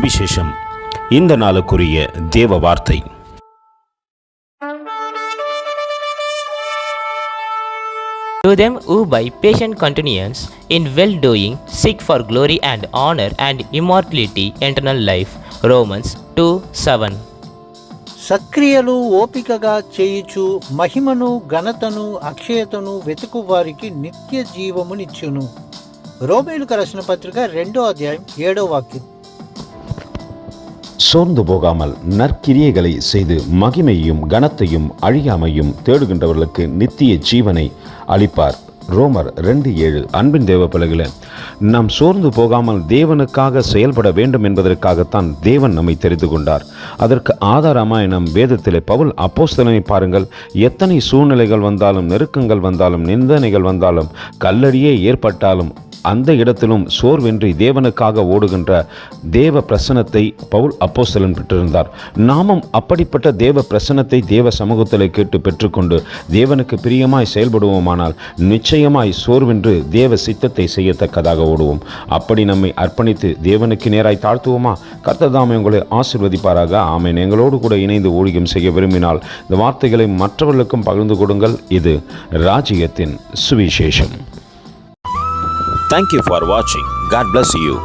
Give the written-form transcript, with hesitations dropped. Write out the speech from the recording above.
சுவிசேஷம். இந்த நாளுக்குரிய தேவ வார்த்தை. To them who by patient continuance in well-doing seek for glory and honor and immortality eternal life. Romans 2:7. సక్రియలు ఓపికగా చేయుచు మహిమను ఘనతను అక్షయతను వెతుకు వారికి నిత్య జీవమునిచ్చును. రోమేయులకు రాసిన పత్రిక 2వ అధ్యాయం 7వ వాక్యం. சோர்ந்து போகாமல் நற்கிரியைகளை செய்து மகிமையும் கனத்தையும் அழியாமையும் தேடுகின்றவர்களுக்கு நித்திய ஜீவனை அளிப்பார். ரோமர் 2:7. அன்பின் தேவ பிள்ளைகளே, நாம் சோர்ந்து போகாமல் தேவனுக்காக செயல்பட வேண்டும் என்பதற்காகத்தான் தேவன் நம்மை தெரிந்து கொண்டார். அதற்கு ஆதாரமாய் நம் வேதத்திலே பவுல் அப்போஸ்தலனை பாருங்கள். எத்தனை சூழ்நிலைகள் வந்தாலும், நெருக்கங்கள் வந்தாலும், நிந்தனைகள் வந்தாலும், கல்லடியே ஏற்பட்டாலும் அந்த இடத்திலும் சோர்வின்றி தேவனுக்காக ஓடுகின்ற தேவ பிரசன்னத்தை பவுல் அப்போஸ்தலன் பெற்றிருந்தார். நாமும் அப்படிப்பட்ட தேவ பிரசன்னத்தை தேவ சமூகத்தில் கேட்டு பெற்றுக்கொண்டு தேவனுக்கு பிரியமாய் செயல்படுவோமானால் நிச்சயமாய் சோர்வின்றி தேவ சித்தத்தை செய்யத்தக்கதாக ஓடுவோம். அப்படி நம்மை அர்ப்பணித்து தேவனுக்கு நேராய் தாழ்த்துவோமா? கர்த்தர் தாமே உங்களை ஆசீர்வதிப்பாராக. ஆமென். எங்களோடு கூட இணைந்து ஊழியம் செய்ய விரும்பினால் இந்த வார்த்தைகளை மற்றவர்களுக்கும் பகிர்ந்து கொடுங்கள். இது ராஜ்யத்தின் சுவிசேஷம். Thank you for watching. God bless you.